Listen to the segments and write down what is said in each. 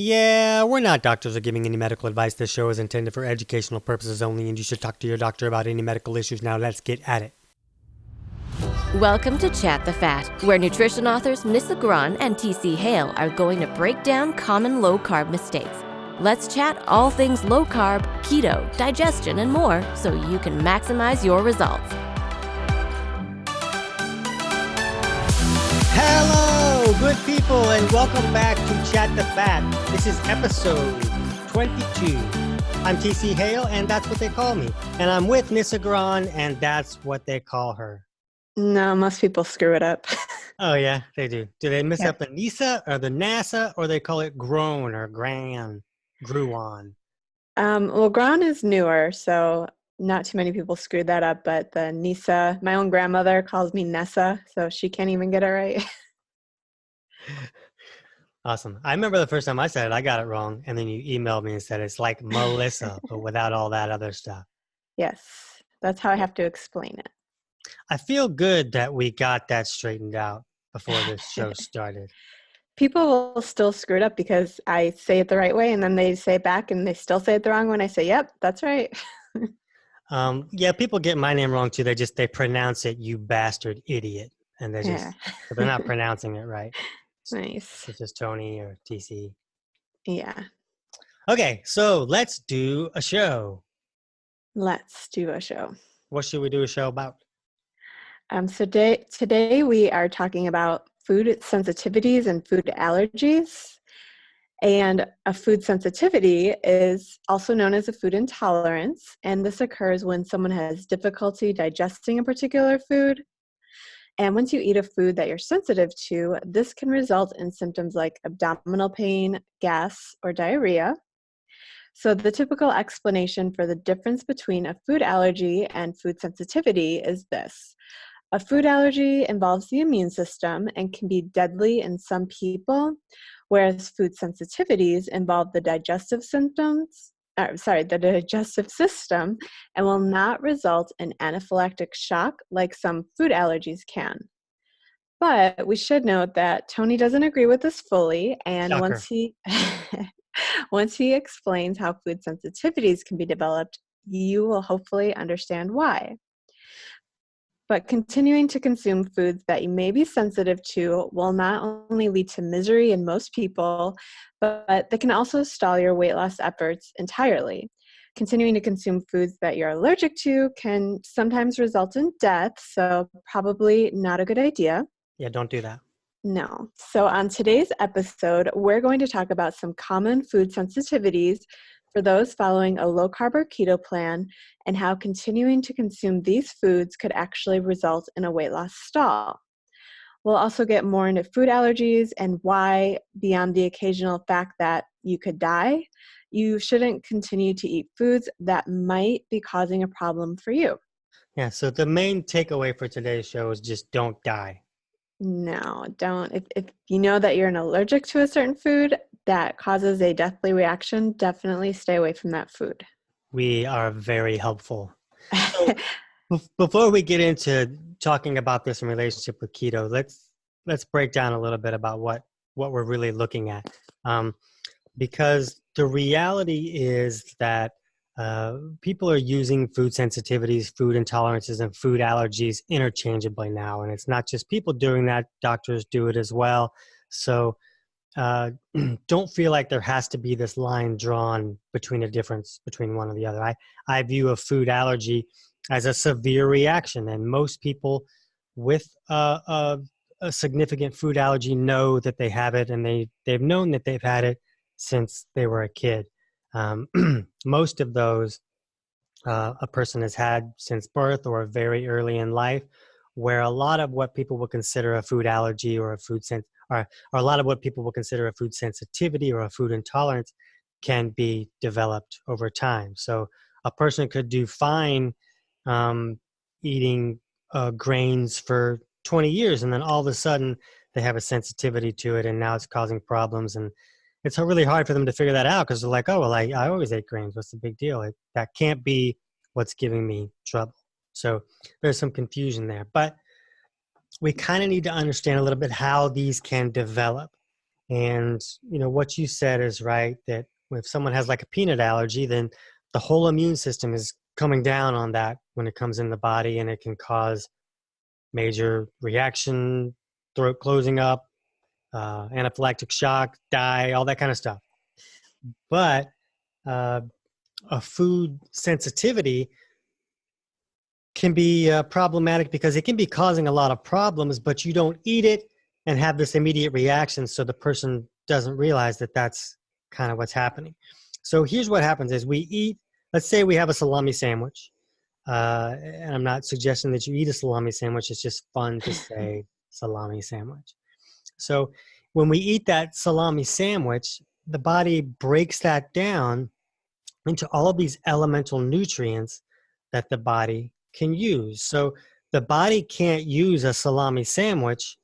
Yeah, we're not doctors or giving any medical advice. This show is intended for educational purposes only, and you should talk to your doctor about any medical issues. Now, let's get at it. Welcome to Chat the Fat, where nutrition authors Nissa Graun and TC Hale are going to break down common low-carb mistakes. Let's chat all things low-carb, keto, digestion, and more so you can maximize your results. Hello, good people, and welcome back to Chat the Fat. This is episode 22. I'm TC Hale, and that's what they call me. And I'm with Nissa Graun, and that's what they call her. No, most people screw it up. Oh, yeah, they do. Do they miss Yeah. up the Nissa or the Nassa, or they call it Graun or Graun? Well, Graun is newer, so not too many people screwed that up, but the Nissa, my own grandmother calls me Nessa, so she can't even get it right. Awesome. I remember the first time I said it, I got it wrong. And then you emailed me and said it's like Melissa, but without all that other stuff. Yes, that's how I have to explain it. I feel good that we got that straightened out before this show started. People will still screw it up because I say it the right way, and then they say it back, and they still say it the wrong way, and I say, yep, that's right. Yeah, people get my name wrong too. They pronounce it, you bastard idiot. And but they're not pronouncing it right. Nice. It's just Tony or TC. Yeah. Okay, so let's do a show. Let's do a show. What should we do a show about? So today we are talking about food sensitivities and food allergies. And a food sensitivity is also known as a food intolerance. And this occurs when someone has difficulty digesting a particular food. And once you eat a food that you're sensitive to, this can result in symptoms like abdominal pain, gas, or diarrhea. So the typical explanation for the difference between a food allergy and food sensitivity is this. A food allergy involves the immune system and can be deadly in some people, whereas food sensitivities involve the digestive system and will not result in anaphylactic shock like some food allergies can. But we should note that Tony doesn't agree with this fully, and once he explains how food sensitivities can be developed, you will hopefully understand why. But continuing to consume foods that you may be sensitive to will not only lead to misery in most people, but they can also stall your weight loss efforts entirely. Continuing to consume foods that you're allergic to can sometimes result in death, so probably not a good idea. Yeah, don't do that. No. So on today's episode, we're going to talk about some common food sensitivities for those following a low-carb or keto plan, and how continuing to consume these foods could actually result in a weight loss stall. We'll also get more into food allergies and why, beyond the occasional fact that you could die, you shouldn't continue to eat foods that might be causing a problem for you. Yeah, so the main takeaway for today's show is just don't die. No, don't. If you know that you're allergic to a certain food that causes a deathly reaction, definitely stay away from that food. We are very helpful. So, before we get into talking about this in relationship with keto, let's break down a little bit about what we're really looking at. Because the reality is that people are using food sensitivities, food intolerances, and food allergies interchangeably now. And it's not just people doing that, doctors do it as well. So don't feel like there has to be this line drawn between a difference between one or the other. I view a food allergy as a severe reaction, and most people with a significant food allergy know that they have it, and they've known that they've had it since they were a kid. Most of those a person has had since birth or very early in life, where a lot of what people would consider a food allergy or or a lot of what people will consider a food sensitivity or a food intolerance can be developed over time. So a person could do fine eating grains for 20 years, and then all of a sudden they have a sensitivity to it, and now it's causing problems. And it's really hard for them to figure that out because they're like, oh, well, I always ate grains. What's the big deal? That can't be what's giving me trouble. So there's some confusion there. But we kind of need to understand a little bit how these can develop. And, what you said is right, that if someone has like a peanut allergy, then the whole immune system is coming down on that when it comes in the body, and it can cause major reaction, throat closing up, anaphylactic shock, die, all that kind of stuff. But uh, a food sensitivity can be problematic because it can be causing a lot of problems, but you don't eat it and have this immediate reaction, so the person doesn't realize that that's kind of what's happening. So here's what happens is we eat, let's say we have a salami sandwich. And I'm not suggesting that you eat a salami sandwich. It's just fun to say salami sandwich. So when we eat that salami sandwich, the body breaks that down into all of these elemental nutrients that the body can use. So the body can't use a salami sandwich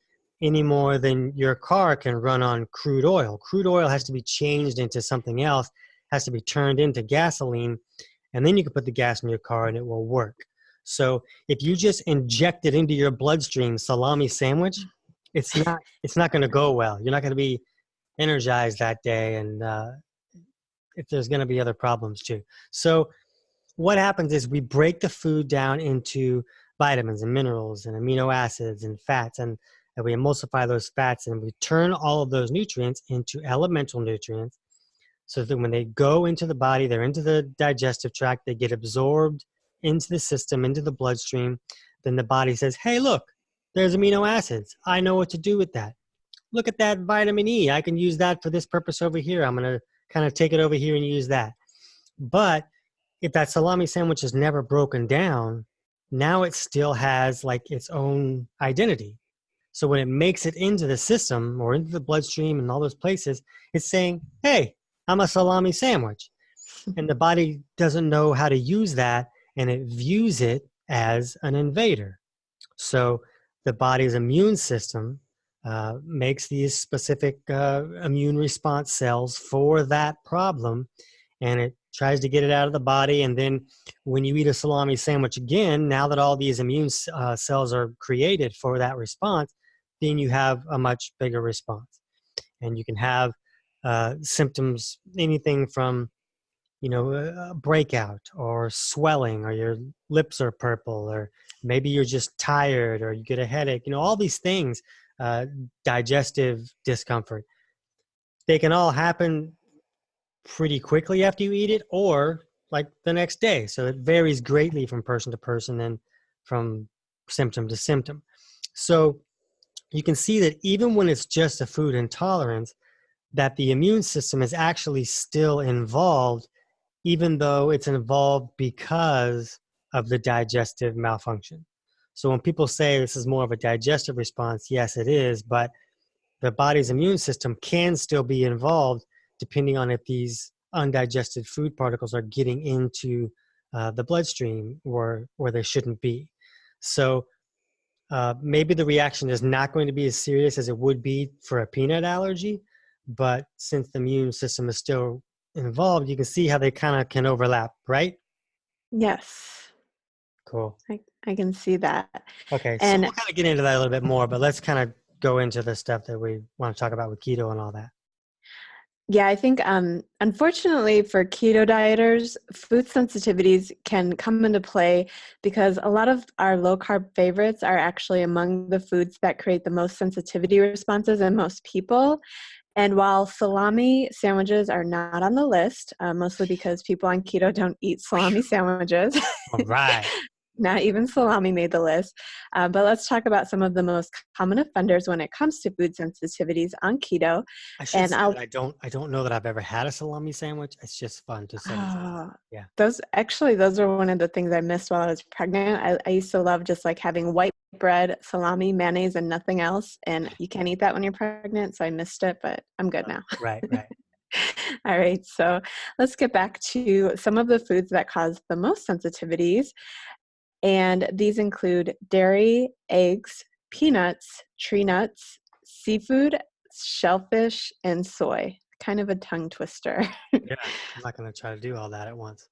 any more than your car can run on crude oil. Crude oil has to be changed into something else, has to be turned into gasoline, and then you can put the gas in your car and it will work. So if you just inject it into your bloodstream salami sandwich, it's not going to go well. You're not going to be energized that day, and if there's going to be other problems too. So what happens is we break the food down into vitamins and minerals and amino acids and fats, and we emulsify those fats, and we turn all of those nutrients into elemental nutrients, so that when they go into the body, they're into the digestive tract, they get absorbed into the system, into the bloodstream. Then the body says, hey, look, there's amino acids. I know what to do with that. Look at that vitamin E. I can use that for this purpose over here. I'm going to kind of take it over here and use that. But if that salami sandwich is never broken down, now it still has like its own identity. So when it makes it into the system or into the bloodstream and all those places, it's saying, hey, I'm a salami sandwich. And the body doesn't know how to use that, and it views it as an invader. So the body's immune system makes these specific immune response cells for that problem, and it tries to get it out of the body. And then when you eat a salami sandwich again, now that all these immune cells are created for that response, then you have a much bigger response. And you can have symptoms, anything from, a breakout or swelling, or your lips are purple, or maybe you're just tired, or you get a headache, all these things, digestive discomfort. They can all happen pretty quickly after you eat it, or like the next day. So it varies greatly from person to person and from symptom to symptom. So you can see that even when it's just a food intolerance, that the immune system is actually still involved, even though it's involved because of the digestive malfunction. So when people say this is more of a digestive response, yes, it is, but the body's immune system can still be involved depending on if these undigested food particles are getting into the bloodstream where they shouldn't be. So maybe the reaction is not going to be as serious as it would be for a peanut allergy, but since the immune system is still involved, you can see how they kind of can overlap, right? Yes. Cool. I can see that. Okay, And so we'll kind of get into that a little bit more, but let's kind of go into the stuff that we want to talk about with keto and all that. yeah, I think unfortunately for keto dieters, food sensitivities can come into play because a lot of our low carb favorites are actually among the foods that create the most sensitivity responses in most people. And while salami sandwiches are not on the list, mostly because people on keto don't eat salami sandwiches. All right. Not even salami made the list. But let's talk about some of the most common offenders when it comes to food sensitivities on keto. I should say that I don't know that I've ever had a salami sandwich. It's just fun to say. Yeah. Those are one of the things I missed while I was pregnant. I used to love just like having white bread, salami, mayonnaise, and nothing else. And you can't eat that when you're pregnant, so I missed it, but I'm good now. Right. All right, so let's get back to some of the foods that cause the most sensitivities. And these include dairy, eggs, peanuts, tree nuts, seafood, shellfish, and soy. Kind of a tongue twister. Yeah, I'm not going to try to do all that at once.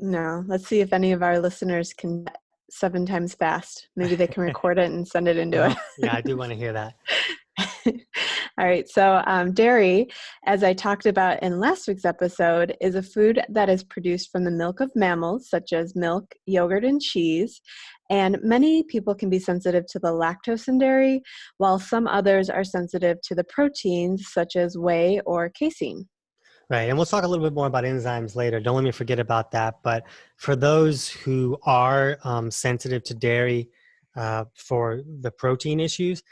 No, let's see if any of our listeners can 7 times fast. Maybe they can record it and send it into it. Yeah, I do want to hear that. All All right, so dairy, as I talked about in last week's episode, is a food that is produced from the milk of mammals, such as milk, yogurt, and cheese. And many people can be sensitive to the lactose in dairy, while some others are sensitive to the proteins, such as whey or casein. Right. And we'll talk a little bit more about enzymes later. Don't let me forget about that. But for those who are sensitive to dairy for the protein issues,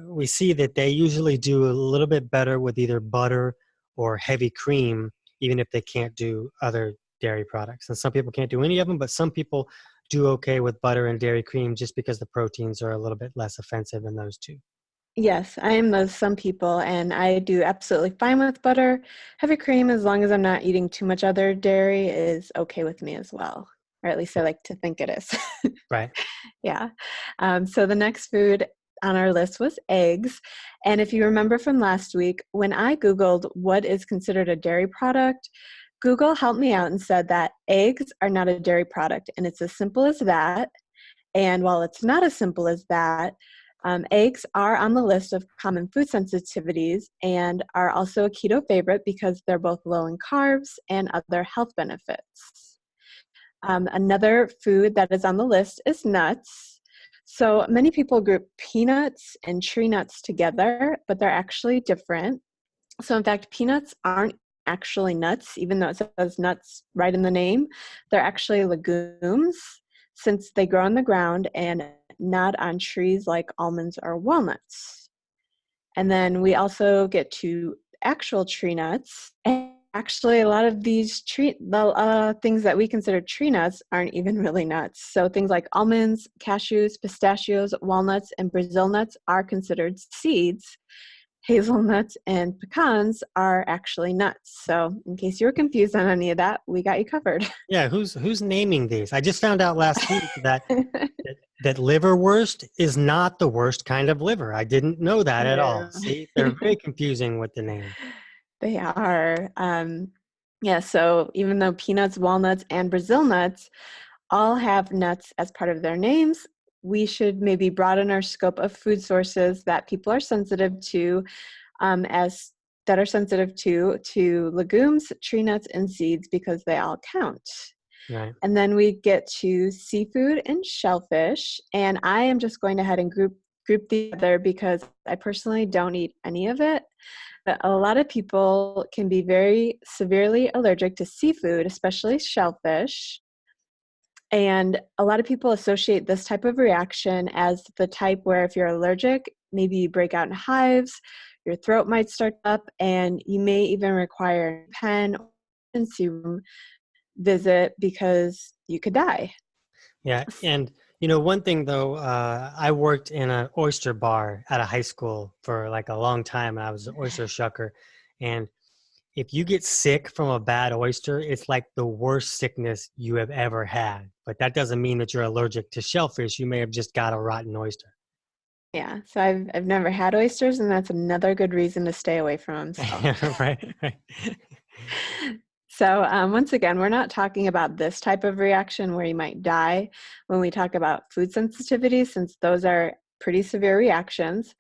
we see that they usually do a little bit better with either butter or heavy cream, even if they can't do other dairy products. And some people can't do any of them, but some people do okay with butter and dairy cream just because the proteins are a little bit less offensive in those two. Yes, I am those some people, and I do absolutely fine with butter. Heavy cream, as long as I'm not eating too much other dairy, is okay with me as well. Or at least I like to think it is. Right. Yeah. So the next food on our list was eggs. And if you remember from last week, when I Googled what is considered a dairy product, Google helped me out and said that eggs are not a dairy product. And it's as simple as that. And while it's not as simple as that, eggs are on the list of common food sensitivities and are also a keto favorite because they're both low in carbs and other health benefits. Another food that is on the list is nuts. So many people group peanuts and tree nuts together, but they're actually different. So in fact, peanuts aren't actually nuts, even though it says nuts right in the name. They're actually legumes, since they grow on the ground and not on trees like almonds or walnuts. And then we also get to actual tree nuts. And actually, a lot of these things that we consider tree nuts aren't even really nuts. So things like almonds, cashews, pistachios, walnuts, and Brazil nuts are considered seeds. Hazelnuts and pecans are actually nuts. So in case you were confused on any of that, we got you covered. Yeah, who's naming these? I just found out last week that liverwurst is not the worst kind of liver. I didn't know that at all. No. See, they're very confusing with the name. They are. Yeah, so even though peanuts, walnuts, and Brazil nuts all have nuts as part of their names, we should maybe broaden our scope of food sources that people are sensitive to to legumes, tree nuts, and seeds because they all count. Right. And then we get to seafood and shellfish, and I am just going ahead and group these together because I personally don't eat any of it. But a lot of people can be very severely allergic to seafood, especially shellfish. And a lot of people associate this type of reaction as the type where if you're allergic, maybe you break out in hives, your throat might start up, and you may even require a pen or emergency room visit because you could die. Yeah, and one thing though, I worked in an oyster bar at a high school for like a long time, and I was an oyster shucker. And if you get sick from a bad oyster, it's like the worst sickness you have ever had. But that doesn't mean that you're allergic to shellfish. You may have just got a rotten oyster. Yeah, so I've never had oysters, and that's another good reason to stay away from them. So. Right. So once again, we're not talking about this type of reaction where you might die when we talk about food sensitivity, since those are pretty severe reactions.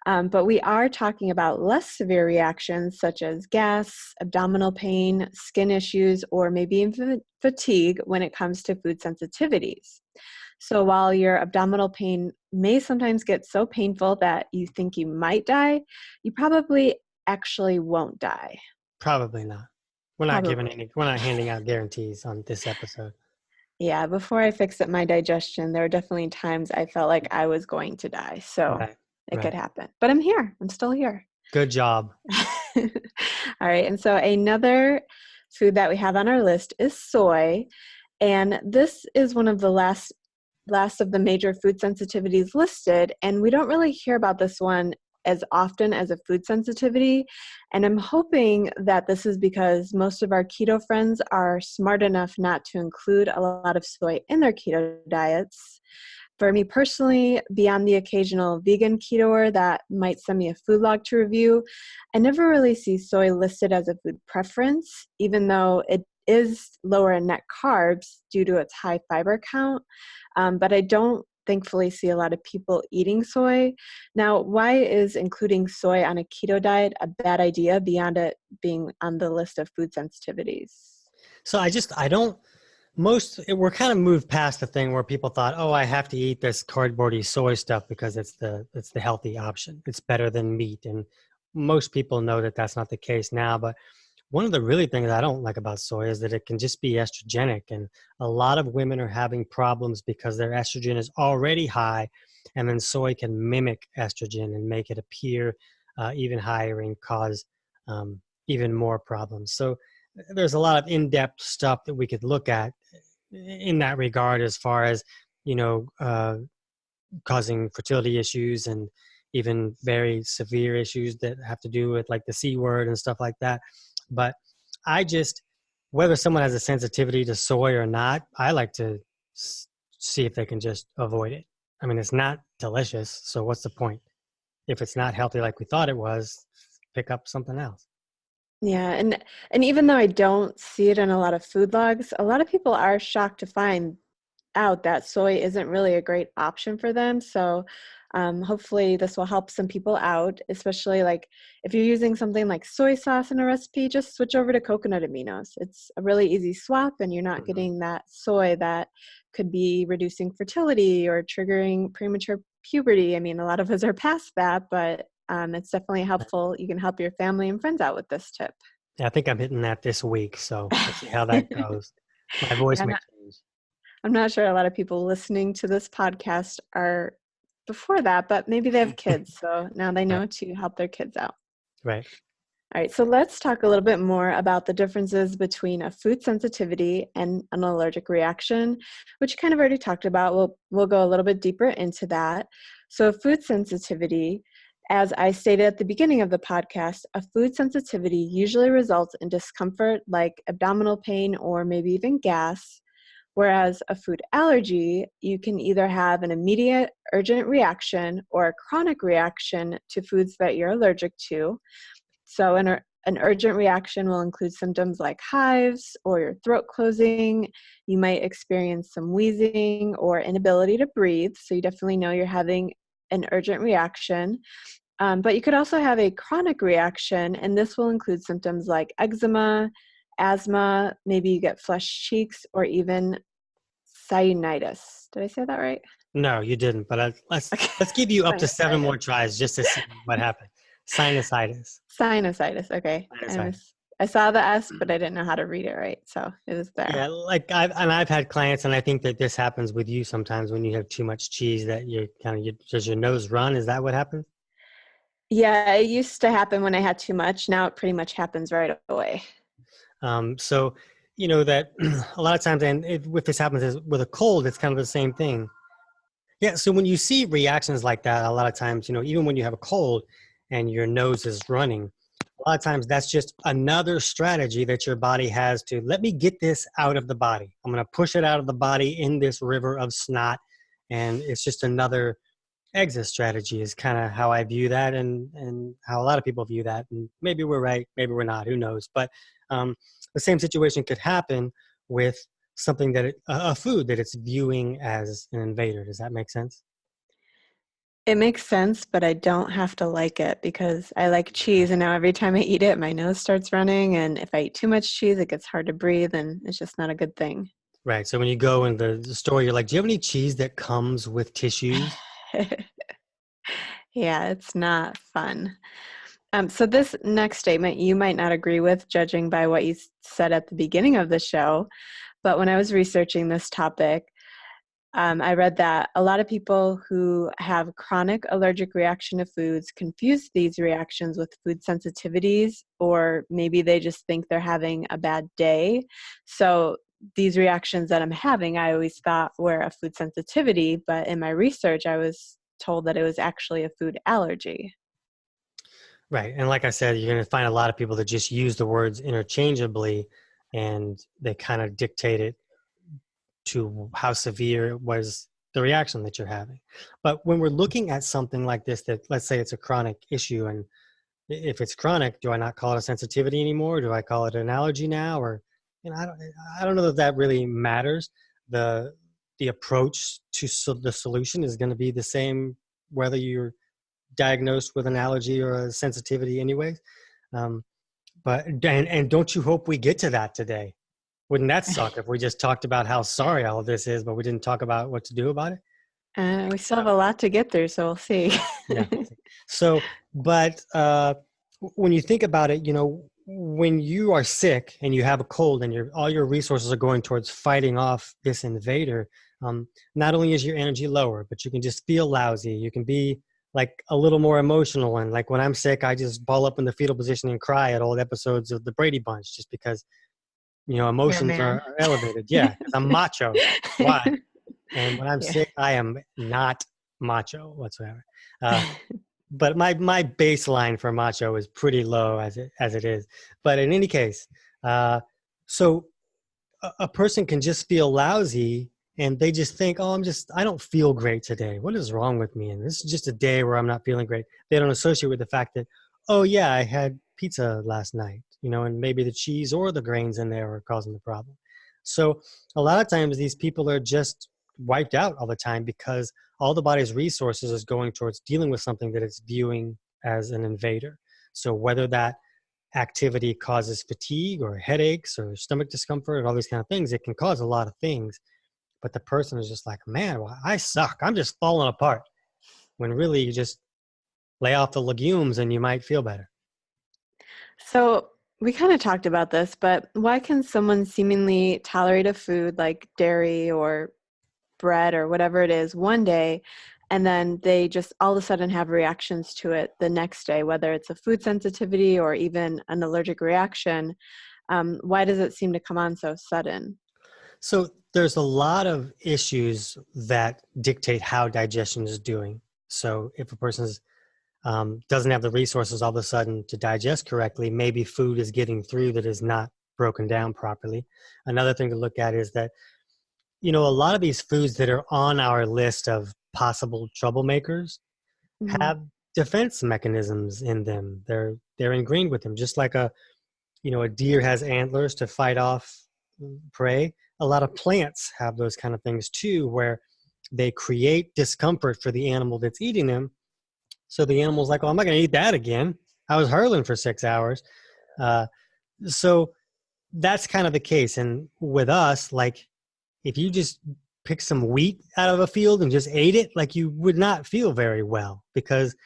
But we are talking about less severe reactions such as gas, abdominal pain, skin issues, or maybe even fatigue when it comes to food sensitivities. So while your abdominal pain may sometimes get so painful that you think you might die, you probably actually won't die. Probably not. We're not handing out guarantees on this episode. Yeah, before I fixed up my digestion, there were definitely times I felt like I was going to die. So it could happen. But I'm here. I'm still here. Good job. All right. And so another food that we have on our list is soy. And this is one of the last of the major food sensitivities listed. And we don't really hear about this one as often as a food sensitivity. And I'm hoping that this is because most of our keto friends are smart enough not to include a lot of soy in their keto diets. For me personally, beyond the occasional vegan ketoer that might send me a food log to review, I never really see soy listed as a food preference, even though it is lower in net carbs due to its high fiber count. But I don't thankfully see a lot of people eating soy. Now, why is including soy on a keto diet a bad idea beyond it being on the list of food sensitivities? So I don't, we're kind of moved past the thing where people thought, oh, I have to eat this cardboardy soy stuff because it's the healthy option. It's better than meat. And most people know that that's not the case now. But one of the really things I don't like about soy is that it can just be estrogenic. And a lot of women are having problems because their estrogen is already high. And then soy can mimic estrogen and make it appear even higher and cause even more problems. So there's a lot of in-depth stuff that we could look at in that regard, as far as, causing fertility issues and even very severe issues that have to do with like the C word and stuff like that. But I just, whether someone has a sensitivity to soy or not, I like to see if they can just avoid it. I mean, it's not delicious, so what's the point? If it's not healthy like we thought it was, pick up something else. Yeah, and even though I don't see it in a lot of food logs, a lot of people are shocked to find out that soy isn't really a great option for them. So hopefully this will help some people out, especially like if you're using something like soy sauce in a recipe, just switch over to coconut aminos. It's a really easy swap and you're not getting that soy that could be reducing fertility or triggering premature puberty. I mean, a lot of us are past that, but it's definitely helpful. You can help your family and friends out with this tip. Yeah, I think I'm hitting that this week, so we'll see how that goes. My voice Yeah, may change. I'm not sure a lot of people listening to this podcast are before that, but maybe they have kids. So now they know Right. to help their kids out. Right. All right, so let's talk a little bit more about the differences between a food sensitivity and an allergic reaction, which you kind of already talked about. We'll go a little bit deeper into that. So food sensitivity, as I stated at the beginning of the podcast, a food sensitivity usually results in discomfort like abdominal pain or maybe even gas. Whereas a food allergy, you can either have an immediate urgent reaction or a chronic reaction to foods that you're allergic to. So an urgent reaction will include symptoms like hives or your throat closing. You might experience some wheezing or inability to breathe. So you definitely know you're having an urgent reaction. But you could also have a chronic reaction, and this will include symptoms like eczema, asthma, maybe you get flushed cheeks, or even sinusitis. Did I say that right? No, you didn't. But let's Okay. give you up to 7 Sinusitis. more tries just to see what happens. Sinusitis. Sinusitis. Okay. Sinusitis. I saw the S, but I didn't know how to read it right. So it was there. Yeah, like I've had clients, and I think that this happens with you sometimes when you have too much cheese that you kind of, does your nose run? Is that what happens? Yeah, it used to happen when I had too much. Now it pretty much happens right away. So, that a lot of times, and if this happens with a cold, it's kind of the same thing. Yeah. So when you see reactions like that, a lot of times, even when you have a cold and your nose is running, a lot of times that's just another strategy that your body has to let me get this out of the body. I'm going to push it out of the body in this river of snot. And it's just another exit strategy is kind of how I view that, and how a lot of people view that. And maybe we're right, maybe we're not, who knows? But the same situation could happen with something that a food that it's viewing as an invader. Does that make sense? It makes sense, but I don't have to like it because I like cheese. And now every time I eat it, my nose starts running. And if I eat too much cheese, it gets hard to breathe. And it's just not a good thing. Right. So when you go in the store, you're like, do you have any cheese that comes with tissues? Yeah, it's not fun. So this next statement you might not agree with, judging by what you said at the beginning of the show. But when I was researching this topic, I read that a lot of people who have chronic allergic reaction to foods confuse these reactions with food sensitivities, or maybe they just think they're having a bad day. So these reactions that I'm having, I always thought were a food sensitivity, but in my research, I was told that it was actually a food allergy. Right. And like I said, you're going to find a lot of people that just use the words interchangeably, and they kind of dictate it to how severe was the reaction that you're having. But when we're looking at something like this, that let's say it's a chronic issue, and if it's chronic, do I not call it a sensitivity anymore? Do I call it an allergy now? Or, I don't know that that really matters. The the approach to the solution is going to be the same, whether you're diagnosed with an allergy or a sensitivity anyways. And don't you hope we get to that today? Wouldn't that suck if we just talked about how sorry all of this is, but we didn't talk about what to do about it? We still have a lot to get through, so we'll see. Yeah. So, but when you think about it, when you are sick and you have a cold and all your resources are going towards fighting off this invader, not only is your energy lower, but you can just feel lousy. You can be like a little more emotional. And like when I'm sick, I just ball up in the fetal position and cry at old episodes of the Brady Bunch just because, emotions are elevated. Yeah, because I'm macho. Why? And when I'm sick, I am not macho whatsoever. But my baseline for macho is pretty low as it is. But in any case, so a person can just feel lousy and they just think, oh, I don't feel great today. What is wrong with me? And this is just a day where I'm not feeling great. They don't associate with the fact that, oh yeah, I had pizza last night, and maybe the cheese or the grains in there are causing the problem. So a lot of times these people are just wiped out all the time because all the body's resources is going towards dealing with something that it's viewing as an invader. So whether that activity causes fatigue or headaches or stomach discomfort or all these kind of things, it can cause a lot of things. But the person is just like, man, well, I suck. I'm just falling apart. When really you just lay off the legumes and you might feel better. So we kind of talked about this, but why can someone seemingly tolerate a food like dairy or bread or whatever it is one day, and then they just all of a sudden have reactions to it the next day, whether it's a food sensitivity or even an allergic reaction? Why does it seem to come on so sudden? So there's a lot of issues that dictate how digestion is doing. So if a person doesn't have the resources all of a sudden to digest correctly, maybe food is getting through that is not broken down properly. Another thing to look at is that, a lot of these foods that are on our list of possible troublemakers Mm-hmm. have defense mechanisms in them. They're ingrained with them, just like a deer has antlers to fight off prey. A lot of plants have those kind of things too, where they create discomfort for the animal that's eating them. So the animal's like, "Oh, I'm not going to eat that again. I was hurling for 6 hours." So that's kind of the case. And with us, like, if you just pick some wheat out of a field and just ate it, like, you would not feel very well because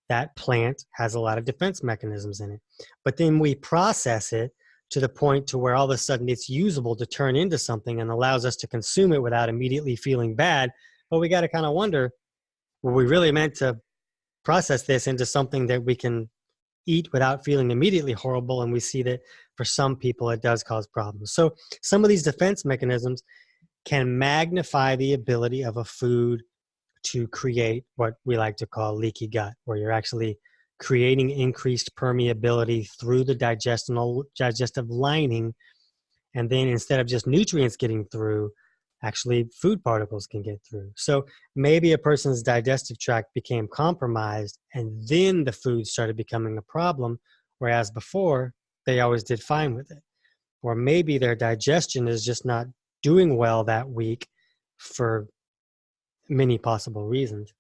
that plant has a lot of defense mechanisms in it. But then we process it to the point to where all of a sudden it's usable to turn into something and allows us to consume it without immediately feeling bad. But we got to kind of wonder, were we really meant to process this into something that we can eat without feeling immediately horrible? And we see that for some people it does cause problems. So some of these defense mechanisms can magnify the ability of a food to create what we like to call leaky gut, where you're actually creating increased permeability through the digestive lining. And then instead of just nutrients getting through, actually food particles can get through. So maybe a person's digestive tract became compromised and then the food started becoming a problem, whereas before they always did fine with it. Or maybe their digestion is just not doing well that week for many possible reasons.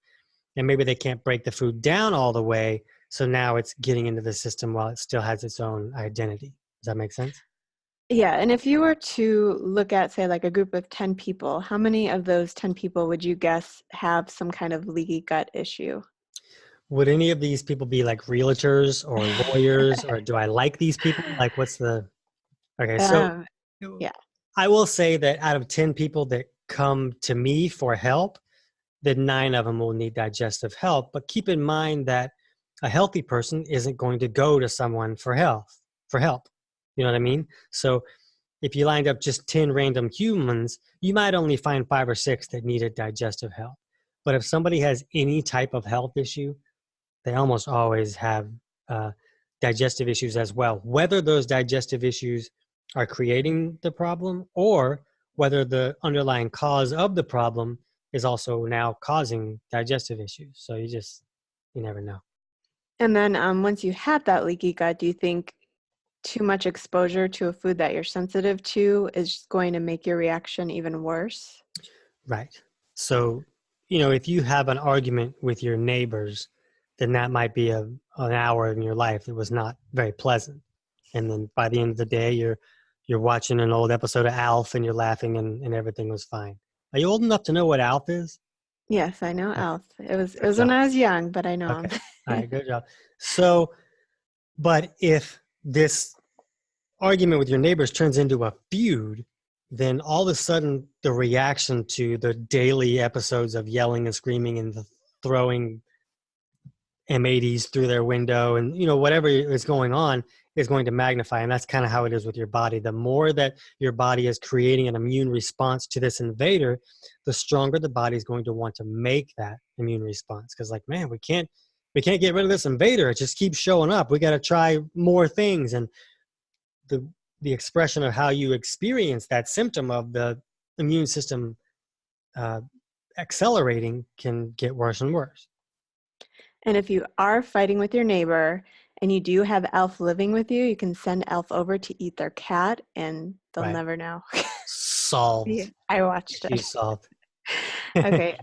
And maybe they can't break the food down all the way, so now it's getting into the system while it still has its own identity. Does that make sense? Yeah, and if you were to look at, say, like a group of 10 people, how many of those 10 people would you guess have some kind of leaky gut issue? Would any of these people be like realtors or lawyers, or do I like these people? Like, what's the... Okay, so Um, yeah. I will say that out of 10 people that come to me for help, that 9 of them will need digestive help. But keep in mind that a healthy person isn't going to go to someone for help. You know what I mean? So if you lined up just 10 random humans, you might only find 5 or 6 that needed digestive help. But if somebody has any type of health issue, they almost always have digestive issues as well, whether those digestive issues are creating the problem or whether the underlying cause of the problem is also now causing digestive issues. So you never know. And then once you have that leaky gut, do you think too much exposure to a food that you're sensitive to is going to make your reaction even worse? Right. So, if you have an argument with your neighbors, then that might be an hour in your life that was not very pleasant. And then by the end of the day, you're watching an old episode of Alf and you're laughing and everything was fine. Are you old enough to know what Alf is? Yes, I know Okay, Elf. It good was when job. I was young, but I know Okay. him. All right, good job. So, but if this argument with your neighbors turns into a feud, then all of a sudden the reaction to the daily episodes of yelling and screaming and throwing M80s through their window and whatever is going on is going to magnify. And that's kind of how it is with your body. The more that your body is creating an immune response to this invader, the stronger the body is going to want to make that immune response. Because like, man, we can't get rid of this invader. It just keeps showing up. We got to try more things. And the expression of how you experience that symptom of the immune system uh, accelerating can get worse and worse. And if you are fighting with your neighbor and you do have Elf living with you, you can send Elf over to eat their cat and they'll Right. never know. Yeah, Solved. I watched Issue it. solved. Okay.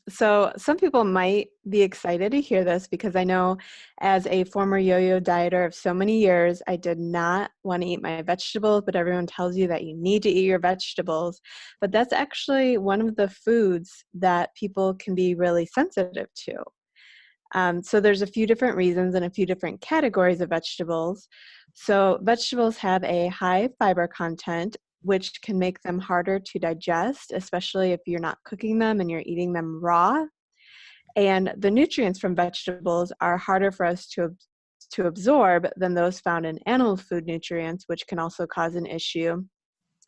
So some people might be excited to hear this because I know as a former yo-yo dieter of so many years, I did not want to eat my vegetables, but everyone tells you that you need to eat your vegetables. But that's actually one of the foods that people can be really sensitive to. So there's a few different reasons and a few different categories of vegetables. So vegetables have a high fiber content, which can make them harder to digest, especially if you're not cooking them and you're eating them raw. And the nutrients from vegetables are harder for us to absorb than those found in animal food nutrients, which can also cause an issue.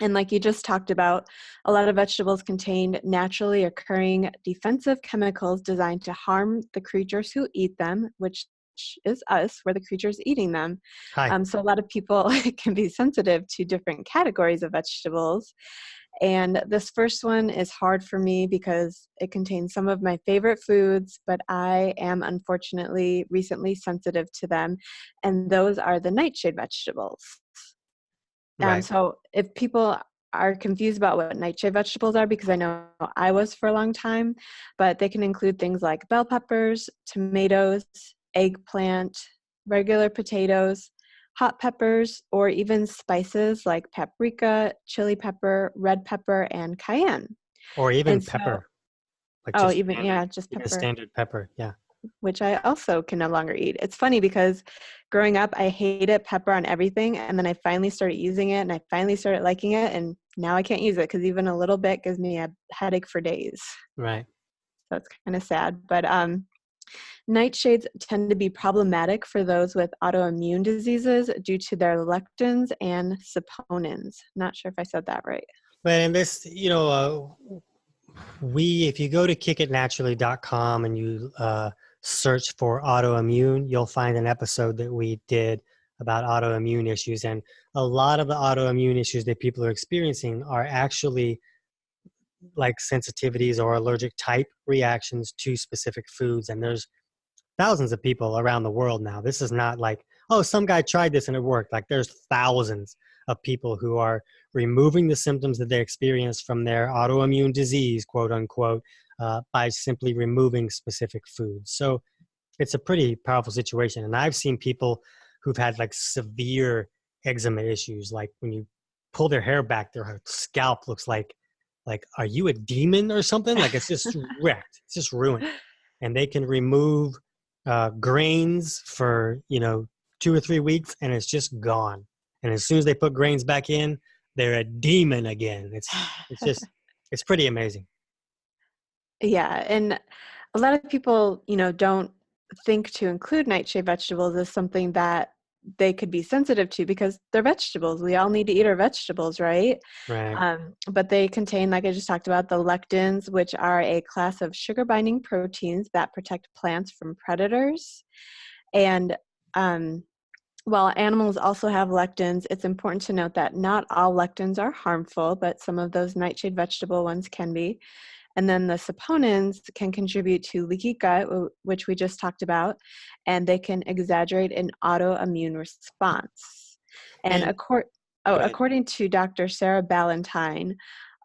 And like you just talked about, a lot of vegetables contain naturally occurring defensive chemicals designed to harm the creatures who eat them, which is us. We're the creatures eating them. Hi. So a lot of people can be sensitive to different categories of vegetables. And this first one is hard for me because it contains some of my favorite foods, but I am unfortunately recently sensitive to them. And those are the nightshade vegetables. Right. So if people are confused about what nightshade vegetables are, because I know I was for a long time, but they can include things like bell peppers, tomatoes, eggplant, regular potatoes, hot peppers, or even spices like paprika, chili pepper, red pepper, and cayenne. Or even And so, pepper. Like oh, just even, standard, yeah, just even pepper, standard pepper. Yeah. which I also can no longer eat. It's funny because growing up, I hated pepper on everything. And then I finally started using it and I finally started liking it. And now I can't use it because even a little bit gives me a headache for days. Right. So it's kind of sad. But nightshades tend to be problematic for those with autoimmune diseases due to their lectins and saponins. Not sure if I said that right. But in this, if you go to kickitnaturally.com and you search for autoimmune, you'll find an episode that we did about autoimmune issues. And a lot of the autoimmune issues that people are experiencing are actually like sensitivities or allergic type reactions to specific foods. And there's thousands of people around the world now. This is not like, oh, some guy tried this and it worked. Like there's thousands of people who are removing the symptoms that they experience from their autoimmune disease, quote unquote, by simply removing specific foods. So it's a pretty powerful situation. And I've seen people who've had like severe eczema issues. Like when you pull their hair back, their scalp looks like, are you a demon or something? Like it's just wrecked. It's just ruined. And they can remove grains for 2 or 3 weeks and it's just gone. And as soon as they put grains back in, they're a demon again. It's pretty amazing. Yeah, and a lot of people, don't think to include nightshade vegetables as something that they could be sensitive to because they're vegetables. We all need to eat our vegetables, right? Right. But they contain, like I just talked about, the lectins, which are a class of sugar-binding proteins that protect plants from predators. And while animals also have lectins, it's important to note that not all lectins are harmful, but some of those nightshade vegetable ones can be. And then the saponins can contribute to leaky gut, which we just talked about, and they can exaggerate an autoimmune response. And And go ahead. according to Dr. Sarah Ballantyne,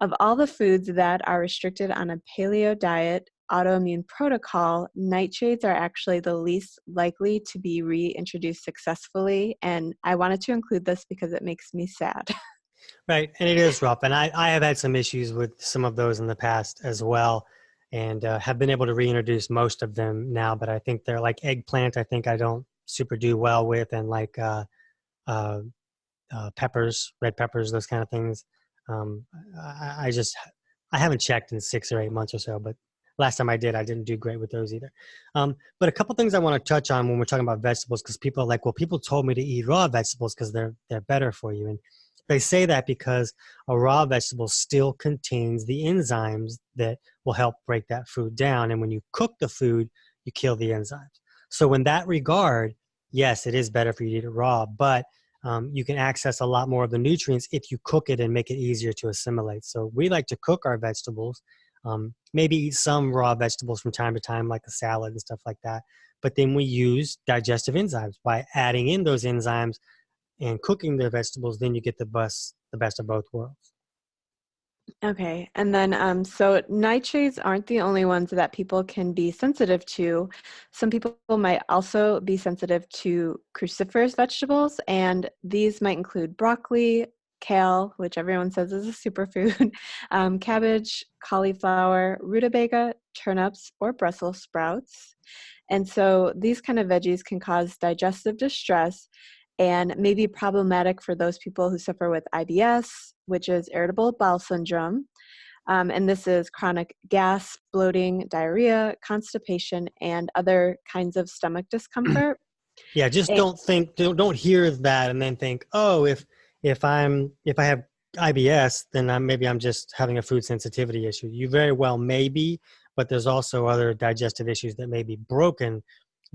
of all the foods that are restricted on a paleo diet autoimmune protocol, nightshades are actually the least likely to be reintroduced successfully. And I wanted to include this because it makes me sad. Right. And it is rough. And I have had some issues with some of those in the past as well, and have been able to reintroduce most of them now. But I think they're like eggplant, I think I don't super do well with, and like uh, peppers, red peppers, those kind of things. Um, I just, I haven't checked in 6 or 8 months or so, but last time I did, I didn't do great with those either. But a couple things I want to touch on when we're talking about vegetables, because people are like, well, people told me to eat raw vegetables because they're better for you. And they say that because a raw vegetable still contains the enzymes that will help break that food down. And when you cook the food, you kill the enzymes. So in that regard, yes, it is better for you to eat it raw, but you can access a lot more of the nutrients if you cook it and make it easier to assimilate. So we like to cook our vegetables, maybe eat some raw vegetables from time to time, like a salad and stuff like that. But then we use digestive enzymes by adding in those enzymes and cooking the vegetables. Then you get the best of both worlds. Okay, and then so nightshades aren't the only ones that people can be sensitive to. Some people might also be sensitive to cruciferous vegetables, and these might include broccoli, kale, which everyone says is a superfood, cabbage, cauliflower, rutabaga, turnips, or Brussels sprouts. And so these kind of veggies can cause digestive distress and may be problematic for those people who suffer with IBS, which is irritable bowel syndrome. And this is chronic gas, bloating, diarrhea, constipation, and other kinds of stomach discomfort. Yeah, just And, don't hear that and then think, oh, if I have IBS, then maybe I'm just having a food sensitivity issue. You very well may be, but there's also other digestive issues that may be broken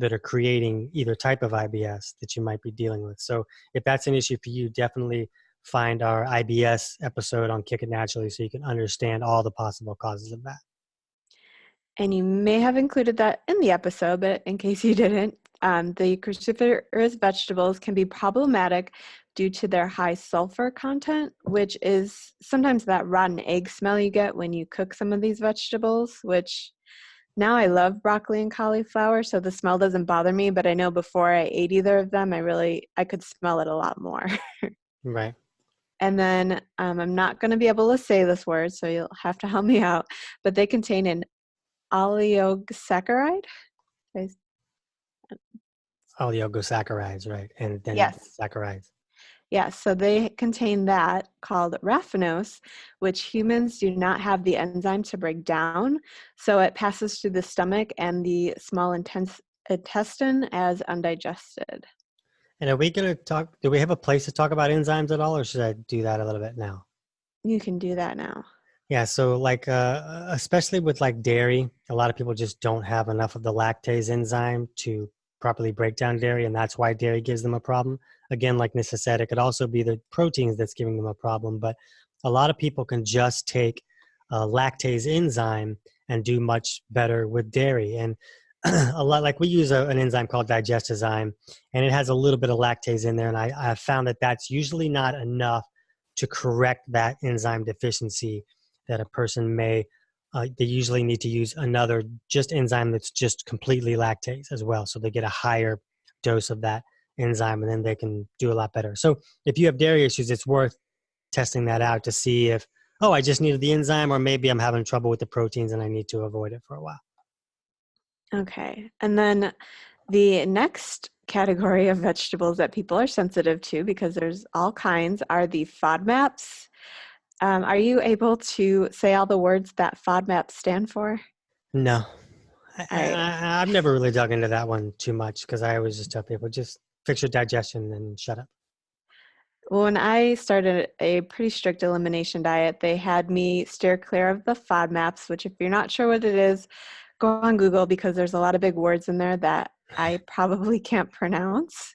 that are creating either type of IBS that you might be dealing with. So if that's an issue for you, definitely find our IBS episode on Kick It Naturally so you can understand all the possible causes of that. and you may have included that in the episode, but in case you didn't, the cruciferous vegetables can be problematic due to their high sulfur content, which is sometimes that rotten egg smell you get when you cook some of these vegetables, which now I love broccoli and cauliflower, so the smell doesn't bother me, but I know before I ate either of them, I could smell it a lot more. Right. And then I'm not going to be able to say this word, so you'll have to help me out, but they contain an oleosaccharide. Is- Oligosaccharides, right. And then Yes. saccharides. Yeah, so they contain that called raffinose, which humans do not have the enzyme to break down. So it passes through the stomach and the small intestine as undigested. And are we going to talk, do we have a place to talk about enzymes at all, or should I do that a little bit now? You can do that now. Yeah, so like especially with like dairy, a lot of people just don't have enough of the lactase enzyme to properly break down dairy, and that's why dairy gives them a problem. Again, like Nissa said, it could also be the proteins that's giving them a problem, but a lot of people can just take a lactase enzyme and do much better with dairy. And a lot, like we use an enzyme called digestazyme, and it has a little bit of lactase in there, and I found that that's usually not enough to correct that enzyme deficiency that a person may, they usually need to use another just enzyme that's just completely lactase as well. So they get a higher dose of that enzyme and then they can do a lot better. So if you have dairy issues, it's worth testing that out to see if, oh, I just needed the enzyme, or maybe I'm having trouble with the proteins and I need to avoid it for a while. Okay. And then the next category of vegetables that people are sensitive to, because there's all kinds, are the Fodmaps. Are you able to say all the words that Fodmaps stand for? No, All right. I've never really dug into that one too much because I always just tell people just fix your digestion and shut up. Well, when I started a pretty strict elimination diet, they had me steer clear of the Fodmaps, which if you're not sure what it is, go on Google because there's a lot of big words in there that I probably can't pronounce.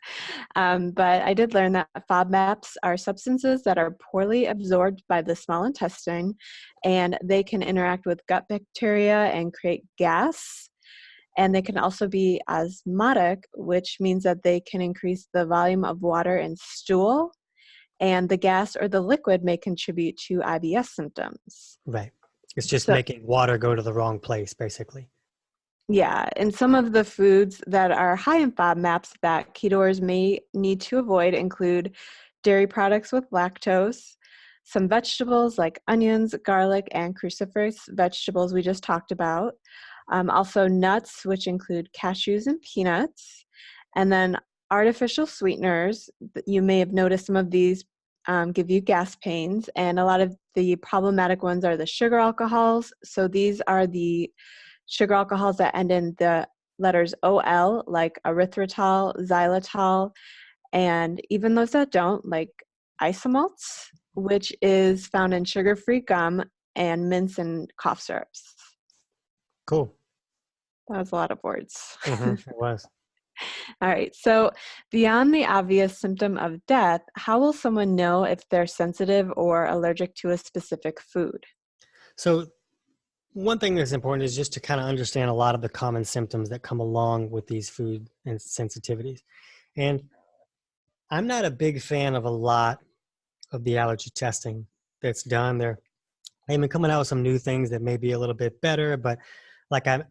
But I did learn that FODMAPs are substances that are poorly absorbed by the small intestine, and they can interact with gut bacteria and create gas. And they can also be osmotic, which means that they can increase the volume of water in stool. and the gas or the liquid may contribute to IBS symptoms. Right. It's just So, making water go to the wrong place, basically. yeah, and some of the foods that are high in FODMAPs that ketoers may need to avoid include dairy products with lactose, some vegetables like onions, garlic, and cruciferous vegetables we just talked about. Also nuts, which include cashews and peanuts, and then artificial sweeteners. You may have noticed some of these give you gas pains, and a lot of the problematic ones are the sugar alcohols. So these are the sugar alcohols that end in the letters OL, like erythritol, xylitol, and even those that don't, like isomalts, which is found in sugar-free gum and mints and cough syrups. Cool. That was a lot of words. It was. All right. So beyond the obvious symptom of death, how will someone know if they're sensitive or allergic to a specific food? So one thing that's important is just to kind of understand a lot of the common symptoms that come along with these food and sensitivities. And I'm not a big fan of a lot of the allergy testing that's done. They've been coming out with some new things that may be a little bit better, but like I'm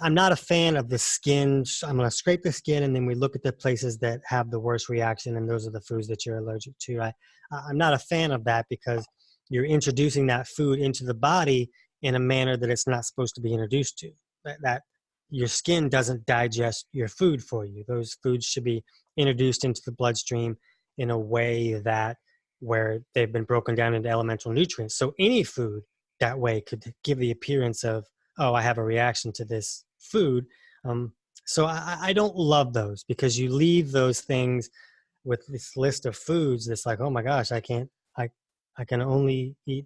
not a fan of the skin. I'm going to scrape the skin and then we look at the places that have the worst reaction, and those are the foods that you're allergic to. I'm not a fan of that because you're introducing that food into the body in a manner that it's not supposed to be introduced to. That your skin doesn't digest your food for you. Those foods should be introduced into the bloodstream in a way that where they've been broken down into elemental nutrients. So any food that way could give the appearance of, oh, I have a reaction to this food. So I don't love those because you leave those things with this list of foods that's like, oh my gosh, I can only eat,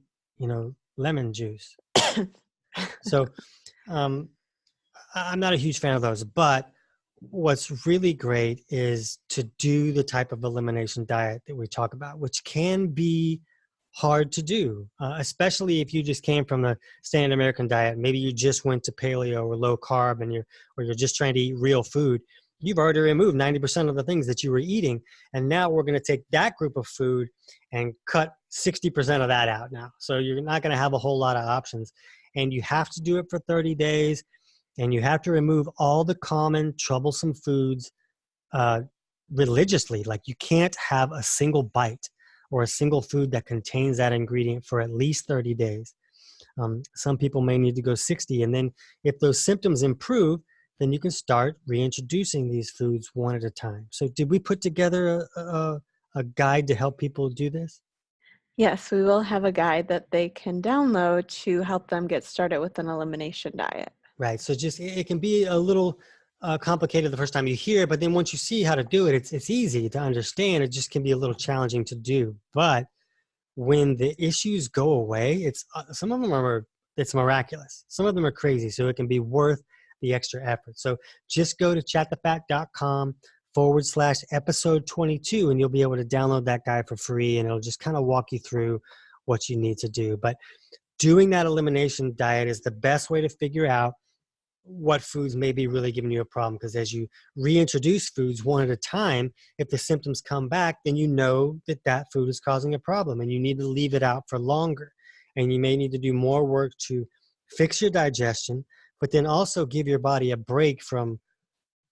lemon juice. So I'm not a huge fan of those, but what's really great is to do the type of elimination diet that we talk about, which can be hard to do, especially if you just came from the standard American diet. Maybe you just went to paleo or low carb and you're just trying to eat real food. You've already removed 90% of the things that you were eating. And now we're going to take that group of food and cut 60% of that out now. So you're not going to have a whole lot of options. And you have to do it for 30 days. And you have to remove all the common troublesome foods religiously. Like you can't have a single bite or a single food that contains that ingredient for at least 30 days. Some people may need to go 60. And then if those symptoms improve, then you can start reintroducing these foods one at a time. So did we put together a guide to help people do this? Yes, we will have a guide that they can download to help them get started with an elimination diet. Right. So just it can be a little complicated the first time you hear it, but then once you see how to do it, it's easy to understand. It just can be a little challenging to do. But when the issues go away, it's some of them it's miraculous. Some of them are crazy. So it can be worth the extra effort. So just go to chatthefat.com/episode 22, and you'll be able to download that guide for free, and it'll just kind of walk you through what you need to do. But doing that elimination diet is the best way to figure out what foods may be really giving you a problem, because as you reintroduce foods one at a time, if the symptoms come back, then you know that that food is causing a problem and you need to leave it out for longer. And you may need to do more work to fix your digestion, but then also give your body a break from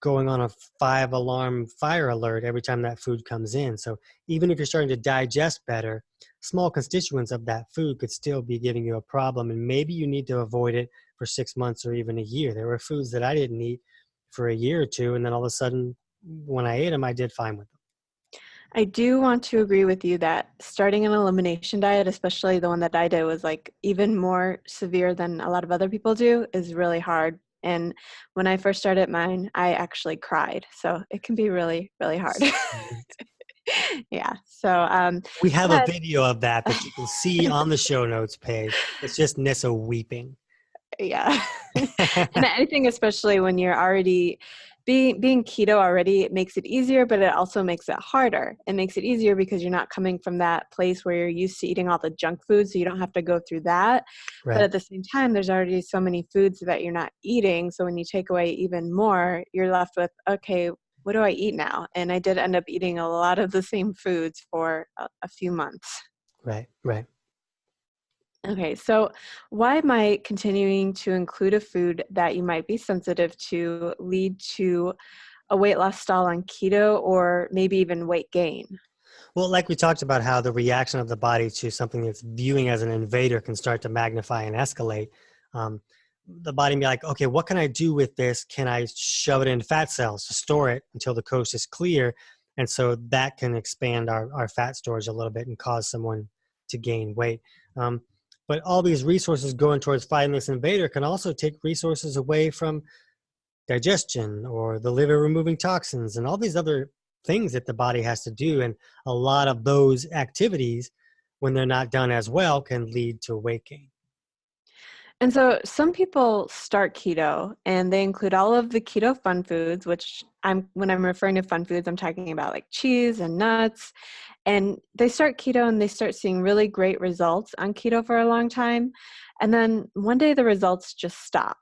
going on a 5-alarm fire alert every time that food comes in. So even if you're starting to digest better, small constituents of that food could still be giving you a problem, and maybe you need to avoid it for 6 months or even a year. There were foods that I didn't eat for a year or two, and then all of a sudden when I ate them, I did fine with them. I do want to agree with you that starting an elimination diet, especially the one that I did, was like even more severe than a lot of other people do, is really hard. And when I first started mine, I actually cried. So it can be really, really hard. Yeah. So we have a video of that you can see on the show notes page. It's just Nissa weeping. Yeah. And I think especially when you're already being keto already, it makes it easier, but it also makes it harder. It makes it easier because you're not coming from that place where you're used to eating all the junk food, so you don't have to go through that. Right. But at the same time, there's already so many foods that you're not eating. So when you take away even more, you're left with, okay, what do I eat now? And I did end up eating a lot of the same foods for a few months. Right, right. Okay, so why might continuing to include a food that you might be sensitive to lead to a weight loss stall on keto or maybe even weight gain? Well, like we talked about how the reaction of the body to something it's viewing as an invader can start to magnify and escalate. Um, the body can be like, okay, what can I do with this? Can I shove it in fat cells to store it until the coast is clear? And so that can expand our fat storage a little bit and cause someone to gain weight. Um, but all these resources going towards fighting this invader can also take resources away from digestion or the liver removing toxins and all these other things that the body has to do. And a lot of those activities, when they're not done as well, can lead to weight gain. And so some people start keto and they include all of the keto fun foods, which when I'm referring to fun foods, I'm talking about like cheese and nuts. And they start keto and they start seeing really great results on keto for a long time. And then one day the results just stop.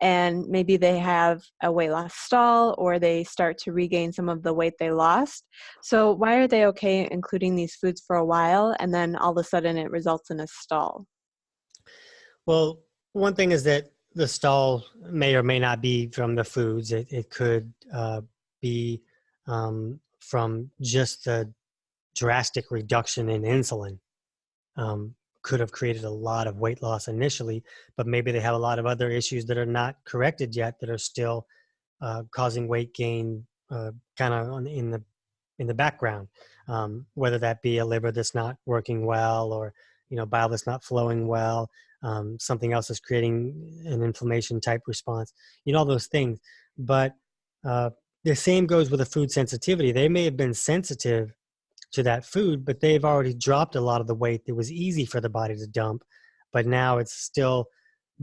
And maybe they have a weight loss stall or they start to regain some of the weight they lost. So why are they okay including these foods for a while and then all of a sudden it results in a stall? Well, one thing is that the stall may or may not be from the foods. It could be from just the drastic reduction in insulin. Could have created a lot of weight loss initially, but maybe they have a lot of other issues that are not corrected yet that are still causing weight gain kind of in the background, whether that be a liver that's not working well or bile that's not flowing well, something else is creating an inflammation type response, all those things. But the same goes with a food sensitivity. They may have been sensitive to that food, but they've already dropped a lot of the weight that was easy for the body to dump, but now it's still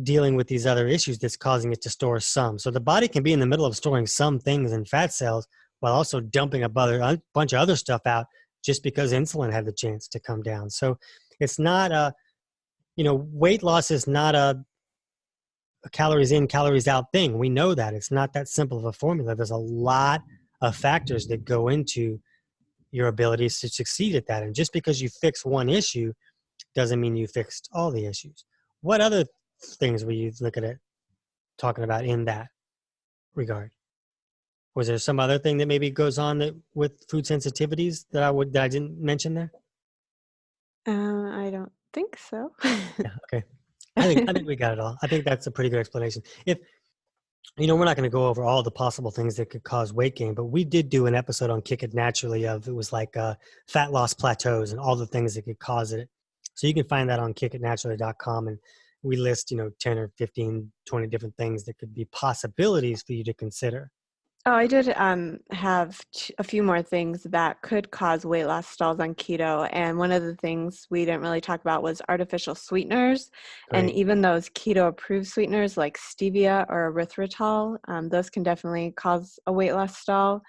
dealing with these other issues that's causing it to store some. So the body can be in the middle of storing some things in fat cells while also dumping a bunch of other stuff out just because insulin had the chance to come down. So it's not weight loss is not a calories in, calories out thing. We know that. It's not that simple of a formula. There's a lot of factors that go into your abilities to succeed at that. And just because you fix one issue doesn't mean you fixed all the issues. What other things were you looking at talking about in that regard? Was there some other thing that maybe goes on with food sensitivities that I didn't mention there? I don't think so. Yeah, okay. I think we got it all. I think that's a pretty good explanation. If we're not going to go over all the possible things that could cause weight gain, but we did do an episode on Kick It Naturally it was like fat loss plateaus and all the things that could cause it. So you can find that on kickitnaturally.com, and we list 10 or 15, 20 different things that could be possibilities for you to consider. Oh, I did have a few more things that could cause weight loss stalls on keto. And one of the things we didn't really talk about was artificial sweeteners. And Great. even those keto approved sweeteners like stevia or erythritol, those can definitely cause a weight loss stall.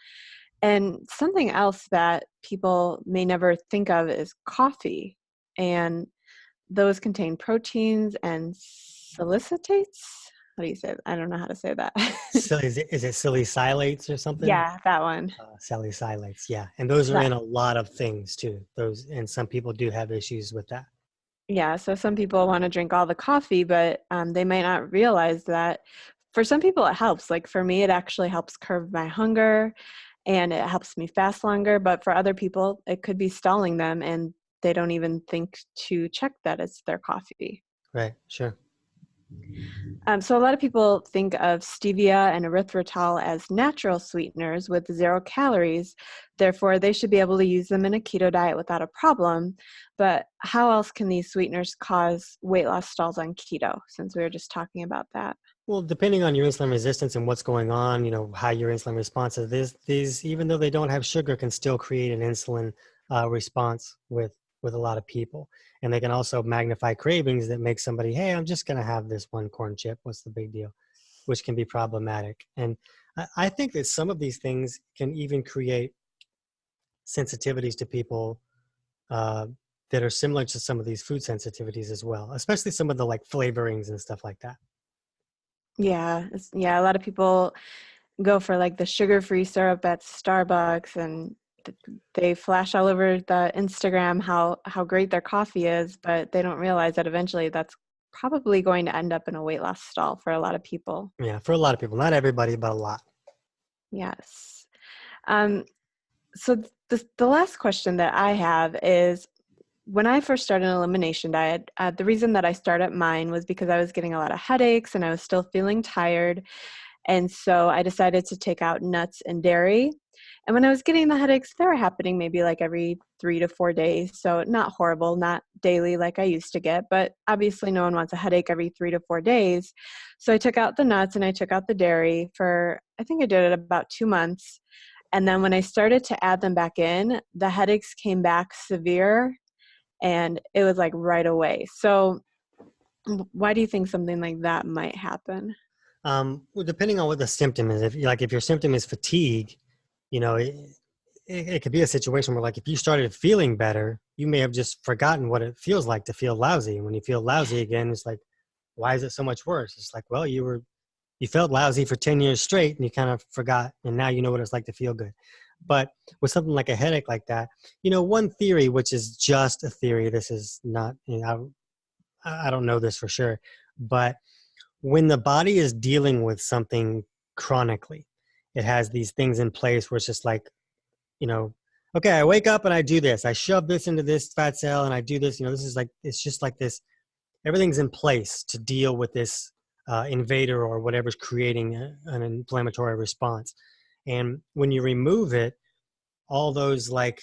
And something else that people may never think of is coffee. And those contain proteins and salicitates. How do you say that? I don't know how to say that. So is it salicylates or something? Yeah, that one. Salicylates, yeah. And those are That in a lot of things too. And some people do have issues with that. Yeah, so some people want to drink all the coffee, but they might not realize that for some people it helps. Like for me, it actually helps curb my hunger and it helps me fast longer. But for other people, it could be stalling them and they don't even think to check that it's their coffee. Right, sure. So a lot of people think of stevia and erythritol as natural sweeteners with 0 calories. Therefore, they should be able to use them in a keto diet without a problem. But how else can these sweeteners cause weight loss stalls on keto, since we were just talking about that? Well, depending on your insulin resistance and what's going on, how your insulin response is, these, even though they don't have sugar, can still create an insulin response with a lot of people. And they can also magnify cravings that make somebody, hey, I'm just going to have this one corn chip. What's the big deal? Which can be problematic. And I think that some of these things can even create sensitivities to people that are similar to some of these food sensitivities as well, especially some of the like flavorings and stuff like that. Yeah, a lot of people go for like the sugar-free syrup at Starbucks, and they flash all over the Instagram how great their coffee is, but they don't realize that eventually that's probably going to end up in a weight loss stall for a lot of people. Yeah, for a lot of people, not everybody, but a lot. Yes. So the last question that I have is, when I first started an elimination diet, the reason that I started mine was because I was getting a lot of headaches and I was still feeling tired. And so I decided to take out nuts and dairy. And when I was getting the headaches, they were happening maybe like every 3 to 4 days. So not horrible, not daily like I used to get, but obviously no one wants a headache every 3 to 4 days. So I took out the nuts and I took out the dairy for, I think I did it about 2 months. And then when I started to add them back in, the headaches came back severe, and it was like right away. So why do you think something like that might happen? Well, depending on what the symptom is, if your symptom is fatigue, it could be a situation where, like, if you started feeling better, you may have just forgotten what it feels like to feel lousy. And when you feel lousy again, it's like, why is it so much worse? It's like, well, you felt lousy for 10 years straight and you kind of forgot, and now you know what it's like to feel good. But with something like a headache like that, one theory, which is just a theory, this is not, I don't know this for sure, but when the body is dealing with something chronically, it has these things in place where it's just like, okay, I wake up and I do this. I shove this into this fat cell and I do this. This is like, it's just like this. Everything's in place to deal with this invader or whatever's creating an inflammatory response. And when you remove it, all those like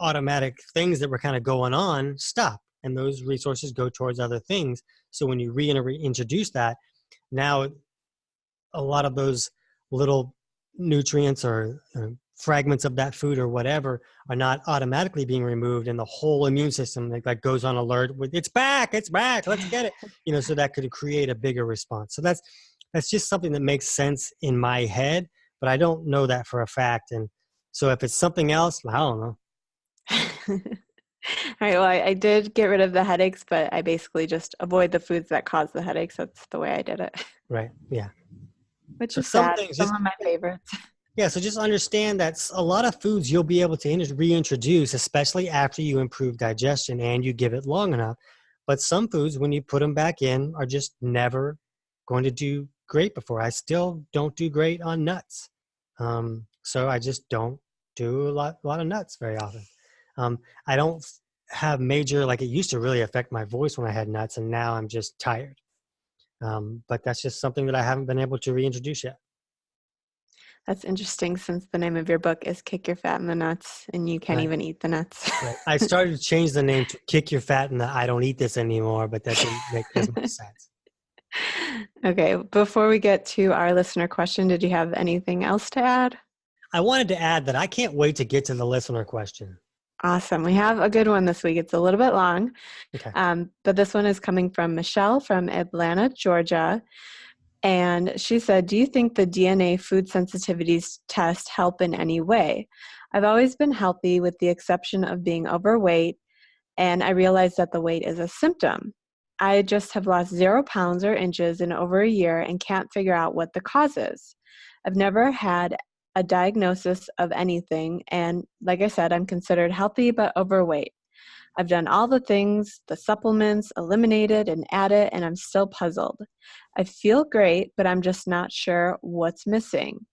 automatic things that were kind of going on stop, and those resources go towards other things. So when you reintroduce that, now a lot of those little nutrients or fragments of that food or whatever are not automatically being removed, and the whole immune system like goes on alert with it's back, let's get it. So that could create a bigger response. So that's just something that makes sense in my head, but I don't know that for a fact. And so if it's something else, I don't know. All right, well, I did get rid of the headaches, but I basically just avoid the foods that cause the headaches. That's the way I did it. Right. Yeah. Which So is sad. some of my favorites. Yeah, so just understand that a lot of foods you'll be able to reintroduce, especially after you improve digestion and you give it long enough. But some foods, when you put them back in, are just never going to do great before. I still don't do great on nuts. So I just don't do a lot of nuts very often. I don't have major, like it used to really affect my voice when I had nuts, and now I'm just tired. But that's just something that I haven't been able to reintroduce yet. That's interesting, since the name of your book is Kick Your Fat in the Nuts, and you can't even eat the nuts. Right. I started to change the name to Kick Your Fat in the I Don't Eat This Anymore, but that didn't make as much sense. Okay, before we get to our listener question, did you have anything else to add? I wanted to add that I can't wait to get to the listener question. Awesome. We have a good one this week. It's a little bit long, Okay. But this one is coming from Michelle from Atlanta, Georgia. And she said, do you think the DNA food sensitivities test help in any way? I've always been healthy with the exception of being overweight, and I realized that the weight is a symptom. I just have lost 0 pounds or inches in over a year and can't figure out what the cause is. I've never had a diagnosis of anything, and like I said, I'm considered healthy but overweight. I've done all the things, the supplements, eliminated and added, and I'm still puzzled. I feel great, but I'm just not sure what's missing.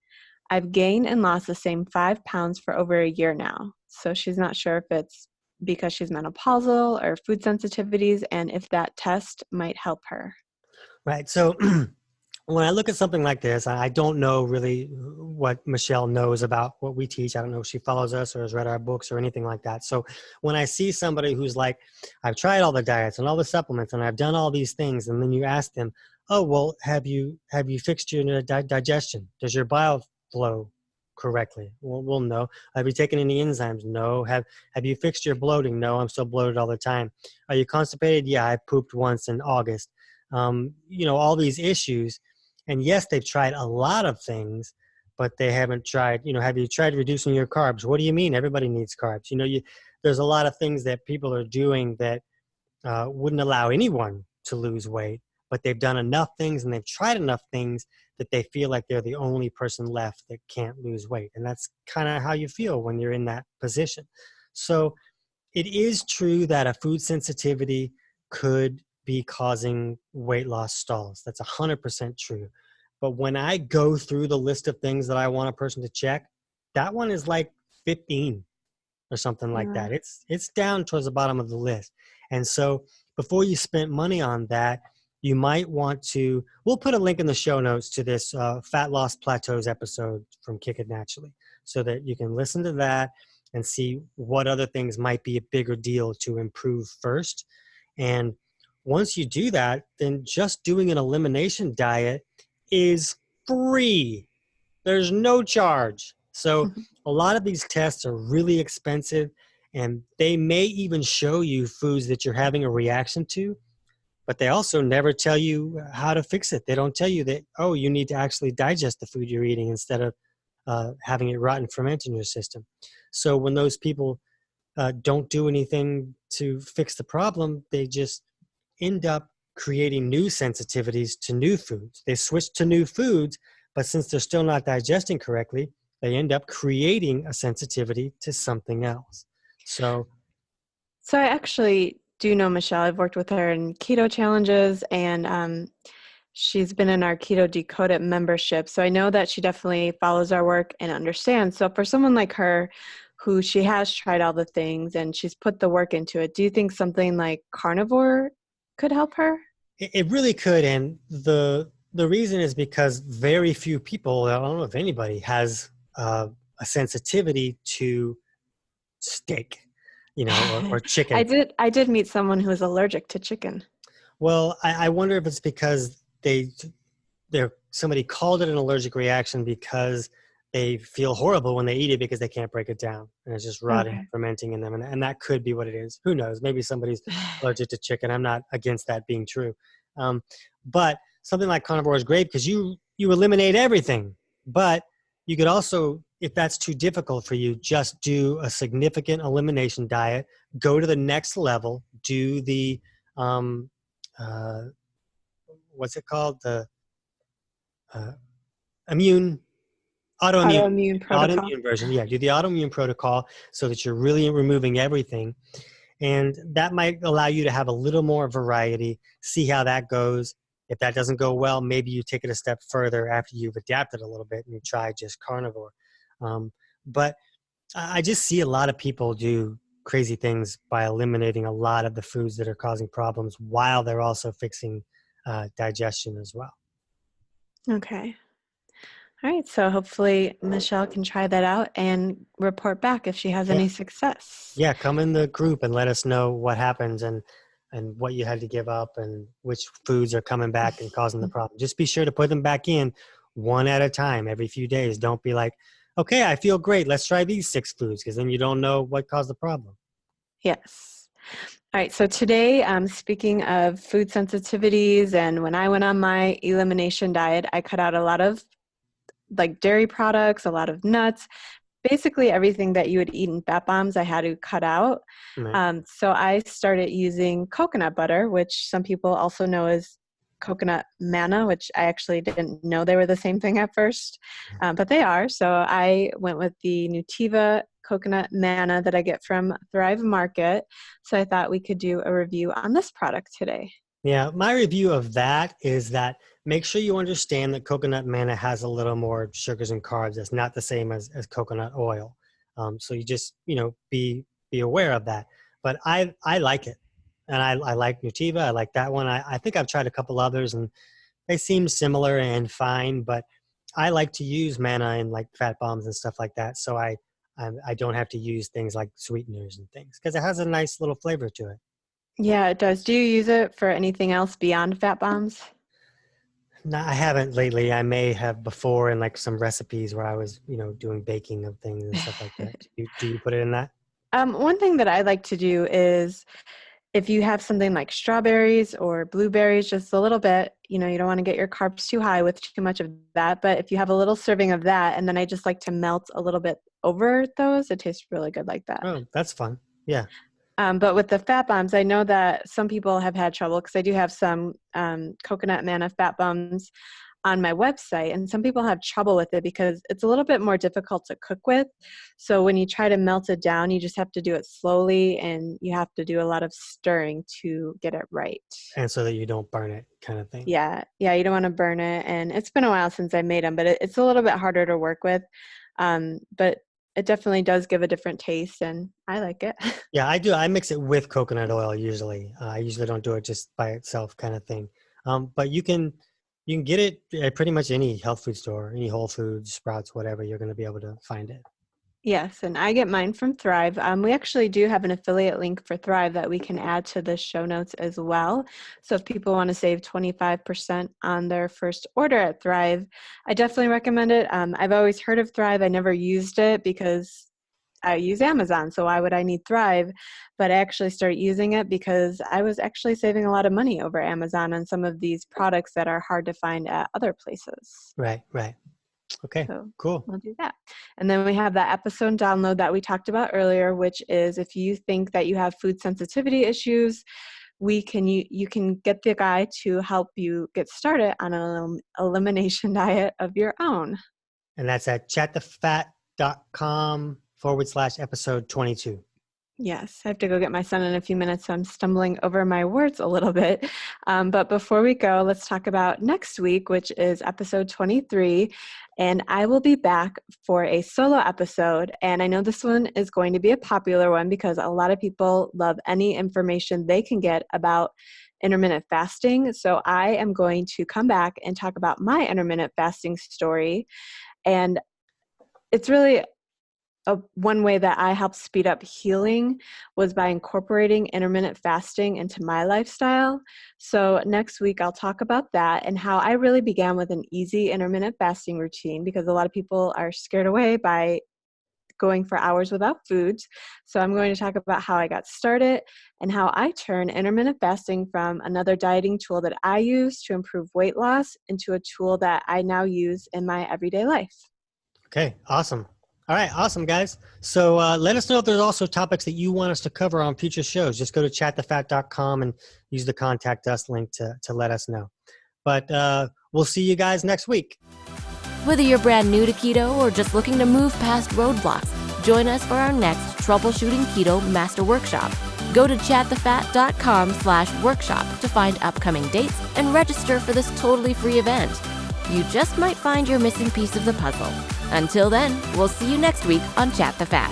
I've gained and lost the same 5 pounds for over a year now. So she's not sure if it's because she's menopausal or food sensitivities, and if that test might help her. Right. So when I look at something like this, I don't know really what Michelle knows about what we teach. I don't know if she follows us or has read our books or anything like that. So when I see somebody who's like, I've tried all the diets and all the supplements and I've done all these things, and then you ask them, oh, well, have you fixed your digestion? Does your bile flow correctly? Well, no. Have you taken any enzymes? No. Have you fixed your bloating? No, I'm still bloated all the time. Are you constipated? Yeah, I pooped once in August. All these issues. And yes, they've tried a lot of things, but they haven't tried, have you tried reducing your carbs? What do you mean? Everybody needs carbs. There's a lot of things that people are doing that wouldn't allow anyone to lose weight, but they've done enough things and they've tried enough things that they feel like they're the only person left that can't lose weight. And that's kind of how you feel when you're in that position. So it is true that a food sensitivity could be causing weight loss stalls. That's 100% true. But when I go through the list of things that I want a person to check, that one is like 15 or something like that. It's down towards the bottom of the list. And so before you spend money on that, you might want to, we'll put a link in the show notes to this Fat Loss Plateaus episode from Kick It Naturally so that you can listen to that and see what other things might be a bigger deal to improve first. And once you do that, then just doing an elimination diet is free. There's no charge. So a lot of these tests are really expensive, and they may even show you foods that you're having a reaction to, but they also never tell you how to fix it. They don't tell you that, oh, you need to actually digest the food you're eating instead of having it rot and ferment in your system. So when those people don't do anything to fix the problem, they just end up creating new sensitivities to new foods. They switch to new foods, but since they're still not digesting correctly, they end up creating a sensitivity to something else. So I actually do know Michelle. I've worked with her in keto challenges, and she's been in our Keto Decoded membership. So I know that she definitely follows our work and understands. So for someone like her, who she has tried all the things and she's put the work into it, do you think something like carnivore could help her? it really could. And the reason is because very few people, I don't know if anybody, has a sensitivity to steak, or chicken. I did meet someone who is allergic to chicken. Well, I wonder if it's because somebody called it an allergic reaction because they feel horrible when they eat it because they can't break it down and it's just rotting, fermenting in them. And that could be what it is. Who knows? Maybe somebody's allergic to chicken. I'm not against that being true. But something like carnivore is great because you eliminate everything. But you could also, if that's too difficult for you, just do a significant elimination diet, go to the next level, do the, what's it called? The autoimmune protocol. Autoimmune version. Yeah, do the autoimmune protocol so that you're really removing everything. And that might allow you to have a little more variety, see how that goes. If that doesn't go well, maybe you take it a step further after you've adapted a little bit and you try just carnivore. But I just see a lot of people do crazy things by eliminating a lot of the foods that are causing problems while they're also fixing digestion as well. Okay. All right. So hopefully Michelle can try that out and report back if she has any success. Yeah, come in the group and let us know what happens and what you had to give up and which foods are coming back and causing the problem. Just be sure to put them back in one at a time every few days. Don't be like, okay, I feel great. Let's try these 6 foods, because then you don't know what caused the problem. Yes. All right. So today, speaking of food sensitivities, and when I went on my elimination diet, I cut out a lot of like dairy products, a lot of nuts, basically everything that you would eat in fat bombs, I had to cut out. Right. So I started using coconut butter, which some people also know as coconut manna, which I actually didn't know they were the same thing at first, but they are. So I went with the Nutiva coconut manna that I get from Thrive Market. So I thought we could do a review on this product today. Yeah, my review of that is that make sure you understand that coconut manna has a little more sugars and carbs. It's not the same as coconut oil. So you just, be aware of that. But I like it. And I like Nutiva. I like that one. I think I've tried a couple others and they seem similar and fine, but I like to use manna in like fat bombs and stuff like that. So I don't have to use things like sweeteners and things because it has a nice little flavor to it. Yeah, it does. Do you use it for anything else beyond fat bombs? No, I haven't lately. I may have before in like some recipes where I was, doing baking of things and stuff like that. Do you put it in that? One thing that I like to do is if you have something like strawberries or blueberries, just a little bit, you don't want to get your carbs too high with too much of that. But if you have a little serving of that, and then I just like to melt a little bit over those, it tastes really good like that. Oh, that's fun. Yeah. But with the fat bombs, I know that some people have had trouble because I do have some coconut manna fat bombs on my website, and some people have trouble with it because it's a little bit more difficult to cook with. So when you try to melt it down, you just have to do it slowly, and you have to do a lot of stirring to get it right. And so that you don't burn it, kind of thing. Yeah, you don't want to burn it. And it's been a while since I made them, but it's a little bit harder to work with. But it definitely does give a different taste, and I like it. Yeah, I do. I mix it with coconut oil usually. I usually don't do it just by itself, kind of thing. But you can get it at pretty much any health food store, any Whole Foods, Sprouts, whatever. You're going to be able to find it. Yes, and I get mine from Thrive. We actually do have an affiliate link for Thrive that we can add to the show notes as well. So if people want to save 25% on their first order at Thrive, I definitely recommend it. I've always heard of Thrive. I never used it because I use Amazon, so why would I need Thrive? But I actually started using it because I was actually saving a lot of money over Amazon on some of these products that are hard to find at other places. Right. Okay, So cool. we'll do that. And then we have that episode download that we talked about earlier, which is if you think that you have food sensitivity issues, you can get the guy to help you get started on an elimination diet of your own. And that's at chatthefat.com/episode 22. Yes, I have to go get my son in a few minutes, so I'm stumbling over my words a little bit. But before we go, let's talk about next week, which is episode 23. And I will be back for a solo episode. And I know this one is going to be a popular one because a lot of people love any information they can get about intermittent fasting. So I am going to come back and talk about my intermittent fasting story. And it's really one way that I helped speed up healing was by incorporating intermittent fasting into my lifestyle. So next week, I'll talk about that and how I really began with an easy intermittent fasting routine because a lot of people are scared away by going for hours without foods. So I'm going to talk about how I got started and how I turn intermittent fasting from another dieting tool that I use to improve weight loss into a tool that I now use in my everyday life. Okay, awesome. All right, awesome, guys. So let us know if there's also topics that you want us to cover on future shows. Just go to chatthefat.com and use the contact us link to let us know. But we'll see you guys next week. Whether you're brand new to keto or just looking to move past roadblocks, join us for our next Troubleshooting Keto Master Workshop. Go to chatthefat.com/workshop to find upcoming dates and register for this totally free event. You just might find your missing piece of the puzzle. Until then, we'll see you next week on Chat the Fat.